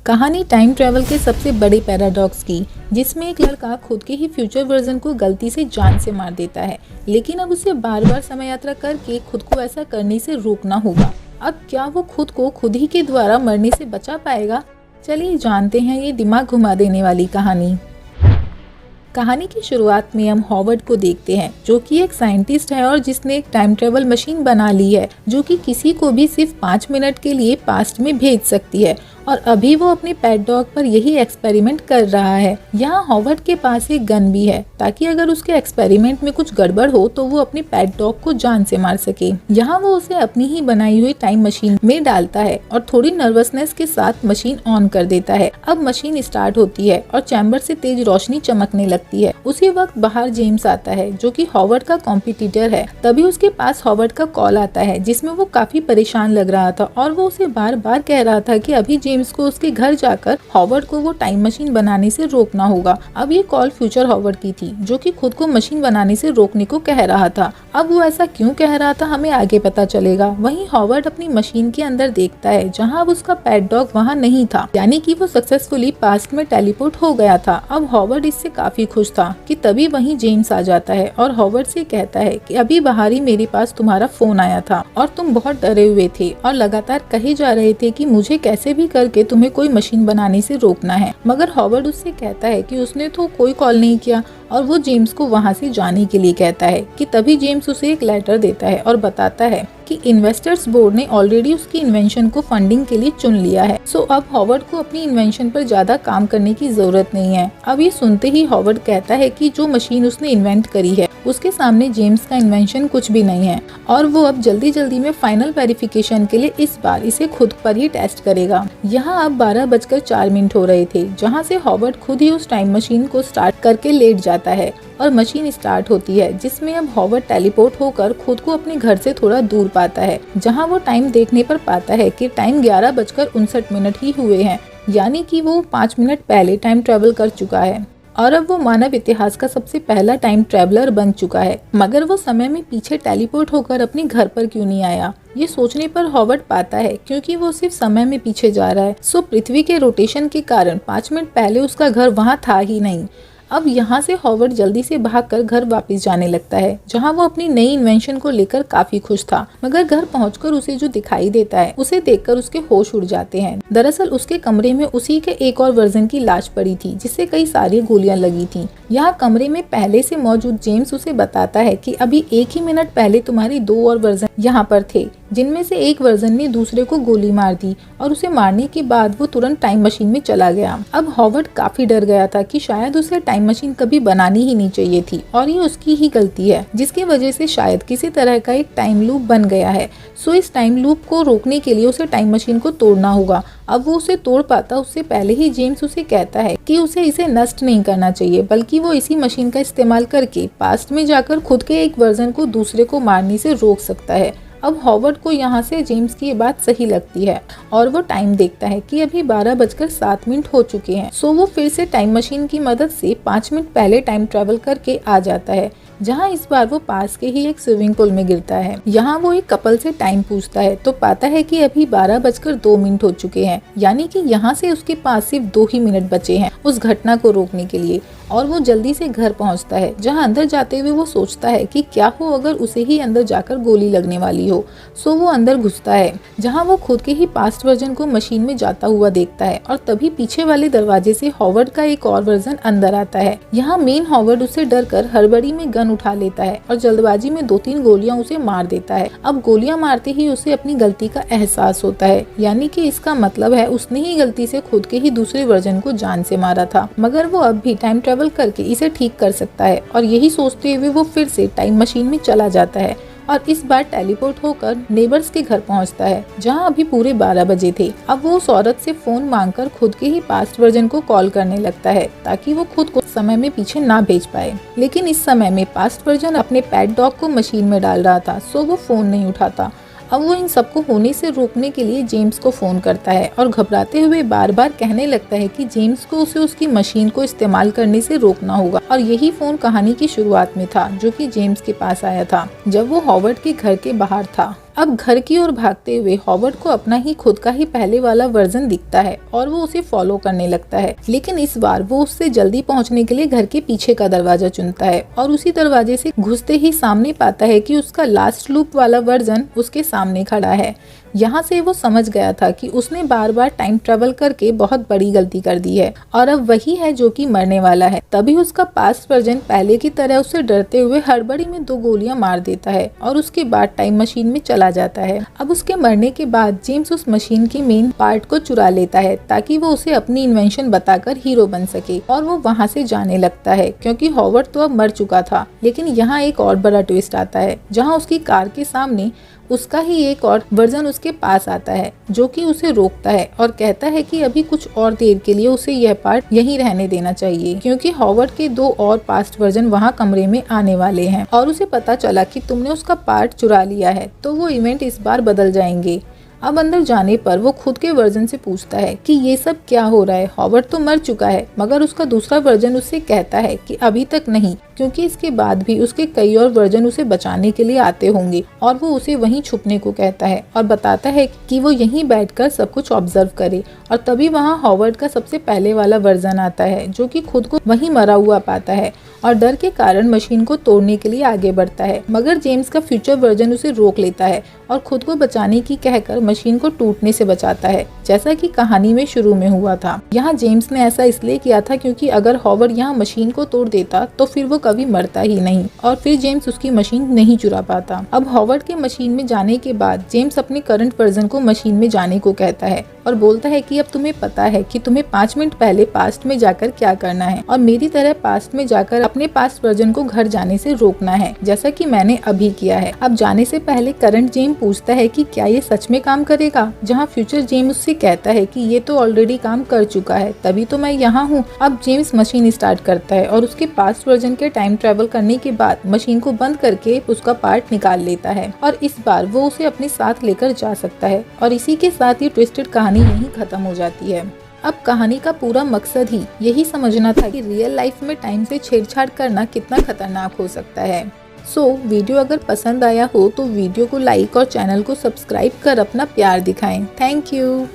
कहानी time travel के सबसे बड़े पैराडॉक्स की, जिसमें एक लड़का खुद के ही फ्यूचर वर्जन को गलती से जान से मार देता है, लेकिन अब उसे बार बार समय यात्रा करके खुद को ऐसा करने से रोकना होगा। अब क्या वो खुद को खुद ही के द्वारा मरने से बचा पाएगा? चलिए जानते हैं ये दिमाग घुमा देने वाली कहानी। कहानी की शुरुआत में हम हॉवर्ड को देखते हैं, जो कि एक साइंटिस्ट है और जिसने एक टाइम ट्रेवल मशीन बना ली है, जो कि किसी को भी सिर्फ 5 मिनट के लिए पास्ट में भेज सकती है। और अभी वो अपने पेट डॉग पर यही एक्सपेरिमेंट कर रहा है। यहाँ हॉवर्ड के पास एक गन भी है, ताकि अगर उसके एक्सपेरिमेंट में कुछ गड़बड़ हो तो वो अपने पेट डॉग को जान से मार सके। यहाँ वो उसे अपनी ही बनाई हुई टाइम मशीन में डालता है और थोड़ी नर्वसनेस के साथ मशीन ऑन कर देता है। अब मशीन स्टार्ट होती है और चैम्बर से तेज रोशनी चमकने लगती है। उसी वक्त बाहर जेम्स आता है, जो कि हॉवर्ड का कॉम्पिटिटर है। तभी उसके पास हॉवर्ड का कॉल आता है, जिसमें वो काफी परेशान लग रहा था और वो उसे बार बार कह रहा था कि अभी जेम्स को उसके घर जाकर हॉवर्ड को वो टाइम मशीन बनाने से रोकना होगा। अब ये कॉल फ्यूचर हॉवर्ड की थी, जो कि खुद को मशीन बनाने से रोकने को कह रहा था। अब वो ऐसा क्यों कह रहा था, हमें आगे पता चलेगा। वहीं हॉवर्ड अपनी मशीन के अंदर देखता है, जहां अब उसका पेट डॉग वहां नहीं था, यानी कि वो सक्सेसफुली पास्ट में टेलीपोर्ट हो गया था। अब हॉवर्ड इससे काफी खुश था कि तभी वहीं जेम्स आ जाता है और हॉवर्ड से कहता है कि अभी बाहर ही मेरे पास तुम्हारा फोन आया था और तुम बहुत डरे हुए थे और लगातार कहे जा रहे थे कि मुझे कैसे भी करके तुम्हें कोई मशीन बनाने से रोकना है। मगर हॉवर्ड उससे कहता है कि उसने तो कोई कॉल नहीं किया और वो जेम्स को वहां से जाने के लिए कहता है कि तभी जेम्स उसे एक लेटर देता है और बताता है कि इन्वेस्टर्स बोर्ड ने ऑलरेडी उसकी इन्वेंशन को फंडिंग के लिए चुन लिया है। सो अब हॉवर्ड को अपनी इन्वेंशन पर ज्यादा काम करने की जरूरत नहीं है। अब ये सुनते ही हॉवर्ड कहता है कि जो मशीन उसने इन्वेंट करी है उसके सामने जेम्स का इन्वेंशन कुछ भी नहीं है और वो अब जल्दी जल्दी में फाइनल वेरिफिकेशन के लिए इस बार इसे खुद पर ही टेस्ट करेगा। यहाँ अब 12:04 हो रहे थे, जहाँ से हॉवर्ड खुद ही उस टाइम मशीन को स्टार्ट करके लेट जाता है और मशीन स्टार्ट होती है, जिसमें अब हॉवर्ड टेलीपोर्ट होकर खुद को अपने घर से थोड़ा दूर पाता है, जहां वो टाइम देखने पर पाता है कि टाइम 11:59 ही हुए हैं, यानी कि वो 5 मिनट पहले टाइम ट्रेवल कर चुका है और अब वो मानव इतिहास का सबसे पहला टाइम ट्रेवलर बन चुका है। मगर वो समय में पीछे टेलीपोर्ट होकर अपने घर पर क्यों नहीं आया? ये सोचने पर हॉवर्ड पाता है क्योंकि वो सिर्फ समय में पीछे जा रहा है। सो पृथ्वी के रोटेशन के कारण 5 मिनट पहले उसका घर वहाँ था ही नहीं। अब यहाँ से हॉवर्ड जल्दी से भागकर घर वापस जाने लगता है, जहाँ वो अपनी नई इन्वेंशन को लेकर काफी खुश था। मगर घर पहुंचकर उसे जो दिखाई देता है उसे देखकर उसके होश उड़ जाते हैं। दरअसल उसके कमरे में उसी के एक और वर्जन की लाश पड़ी थी, जिससे कई सारी गोलियां लगी थी। यहाँ कमरे में पहले से मौजूद जेम्स उसे बताता है कि अभी 1 ही मिनट पहले तुम्हारे 2 और वर्जन यहाँ पर थे, जिनमें से एक वर्जन ने दूसरे को गोली मार दी और उसे मारने के बाद वो तुरंत टाइम मशीन में चला गया। अब हॉवर्ड काफी डर गया था कि शायद उसे टाइम मशीन कभी बनानी ही नहीं चाहिए थी और ये उसकी ही गलती है, जिसकी वजह से शायद किसी तरह का एक टाइम लूप बन गया है। सो इस टाइम लूप को रोकने के लिए उसे टाइम मशीन को तोड़ना होगा। अब वो उसे तोड़ पाता उससे पहले ही जेम्स उसे कहता है कि उसे इसे नष्ट नहीं करना चाहिए, बल्कि वो इसी मशीन का इस्तेमाल करके पास्ट में जाकर खुद के एक वर्जन को दूसरे को मारने से रोक सकता है। अब हॉवर्ड को यहाँ से जेम्स की ये बात सही लगती है और वो टाइम देखता है कि अभी 12:07 हो चुके हैं। सो वो फिर से टाइम मशीन की मदद से 5 मिनट पहले टाइम ट्रेवल करके आ जाता है, जहाँ इस बार वो पास के ही एक स्विमिंग पूल में गिरता है। यहाँ वो एक कपल से टाइम पूछता है तो पाता है कि अभी 12:02 हो चुके हैं, यानी कि यहाँ से उसके पास सिर्फ 2 ही मिनट बचे हैं उस घटना को रोकने के लिए। और वो जल्दी से घर पहुंचता है, जहां अंदर जाते हुए वो सोचता है कि क्या हो अगर उसे ही अंदर जाकर गोली लगने वाली हो। सो वो अंदर घुसता है, जहां वो खुद के ही पास्ट वर्जन को मशीन में जाता हुआ देखता है और तभी पीछे वाले दरवाजे से हॉवर्ड का एक और वर्जन अंदर आता है। यहाँ मेन हॉवर्ड उसे डर कर हड़बड़ी में गन उठा लेता है और जल्दबाजी में 2-3 गोलियां उसे मार देता है। अब गोलियां मारते ही उसे अपनी गलती का एहसास होता है, यानी कि इसका मतलब है उसने ही गलती से खुद के ही दूसरे वर्जन को जान से मारा था। मगर वो अब भी टाइम ट्रेवल करके इसे ठीक कर सकता है और यही सोचते हुए वो फिर से टाइम मशीन में चला जाता है और इस बार टेलीपोर्ट होकर नेबर्स के घर पहुंचता है, जहां अभी पूरे 12 बजे थे। अब वो उस औरत से फोन मांगकर खुद के ही पास्ट वर्जन को कॉल करने लगता है, ताकि वो खुद को समय में पीछे ना भेज पाए। लेकिन इस समय में पास्ट वर्जन अपने पेट डॉग को मशीन में डाल रहा था, सो वो फोन नहीं उठाता। अब वो इन सबको होने से रोकने के लिए जेम्स को फोन करता है और घबराते हुए बार बार कहने लगता है कि जेम्स को उसे उसकी मशीन को इस्तेमाल करने से रोकना होगा। और यही फोन कहानी की शुरुआत में था, जो कि जेम्स के पास आया था जब वो हॉवर्ड के घर के बाहर था। अब घर की ओर भागते हुए हॉवर्ड को अपना ही खुद का ही पहले वाला वर्जन दिखता है और वो उसे फॉलो करने लगता है, लेकिन इस बार वो उससे जल्दी पहुंचने के लिए घर के पीछे का दरवाजा चुनता है और उसी दरवाजे से घुसते ही सामने पाता है कि उसका लास्ट लूप वाला वर्जन उसके सामने खड़ा है। यहाँ से वो समझ गया था कि उसने बार बार टाइम ट्रेवल करके बहुत बड़ी गलती कर दी है और अब वही है जो कि मरने वाला है। तभी उसका पास्ट वर्जन पहले की तरह उसे डरते हुए हड़बड़ी में 2 गोलियां मार देता है और उसके बाद टाइम मशीन में चला जाता है। अब उसके मरने के बाद जेम्स उस मशीन की मेन पार्ट को चुरा लेता है ताकि वो उसे अपनी इन्वेंशन बताकर हीरो बन सके और वो वहाँ से जाने लगता है क्योंकि हॉवर्ड तो अब मर चुका था। लेकिन यहाँ एक और बड़ा ट्विस्ट आता है जहाँ उसकी कार के सामने उसका ही एक और वर्जन उसके पास आता है जो कि उसे रोकता है और कहता है कि अभी कुछ और देर के लिए उसे यह पार्ट यहीं रहने देना चाहिए क्योंकि हॉवर्ड के 2 और पास्ट वर्जन वहां कमरे में आने वाले हैं और उसे पता चला कि तुमने उसका पार्ट चुरा लिया है, तो वो इवेंट इस बार बदल जाएंगे। अब अंदर जाने पर वो खुद के वर्जन से पूछता है कि ये सब क्या हो रहा है, हॉवर्ड तो मर चुका है, मगर उसका दूसरा वर्जन उससे कहता है कि अभी तक नहीं, क्योंकि इसके बाद भी उसके कई और वर्जन उसे बचाने के लिए आते होंगे और वो उसे वहीं छुपने को कहता है और बताता है कि वो यहीं बैठकर सब कुछ ऑब्जर्व करे। और तभी वहाँ हॉवर्ड का सबसे पहले वाला वर्जन आता है जो कि खुद को वहीं मरा हुआ पाता है और डर के कारण मशीन को तोड़ने के लिए आगे बढ़ता है, मगर जेम्स का फ्यूचर वर्जन उसे रोक लेता है और खुद को बचाने की कहकर मशीन को टूटने से बचाता है, जैसा कि कहानी में शुरू में हुआ था। यहाँ जेम्स ने ऐसा इसलिए किया था क्योंकि अगर हॉवर्ड यहाँ मशीन को तोड़ देता तो फिर वो कभी मरता ही नहीं और फिर जेम्स उसकी मशीन नहीं चुरा पाता। अब हॉवर्ड के मशीन में जाने के बाद जेम्स अपने करंट वर्जन को मशीन में जाने को कहता है और बोलता है कि अब तुम्हें पता है कि तुम्हें 5 मिनट पहले पास्ट में जाकर क्या करना है और मेरी तरह पास्ट में जाकर अपने पास्ट वर्जन को घर जाने से रोकना है, जैसा कि मैंने अभी किया है। अब जाने से पहले करंट जेम पूछता है कि क्या ये सच में काम करेगा, जहाँ फ्यूचर जेम उससे कहता है कि ये तो ऑलरेडी काम कर चुका है, तभी तो मैं यहाँ हूँ। अब जेम्स मशीन स्टार्ट करता है और उसके पास्ट वर्जन के टाइम ट्रेवल करने के बाद मशीन को बंद करके उसका पार्ट निकाल लेता है और इस बार वो उसे अपने साथ लेकर जा सकता है और इसी के साथ ये ट्विस्टेड कहानी यहीं खत्म हो जाती है। अब कहानी का पूरा मकसद ही यही समझना था कि रियल लाइफ में टाइम से छेड़छाड़ करना कितना खतरनाक हो सकता है। वीडियो अगर पसंद आया हो तो वीडियो को लाइक और चैनल को सब्सक्राइब कर अपना प्यार दिखाएं। Thank you.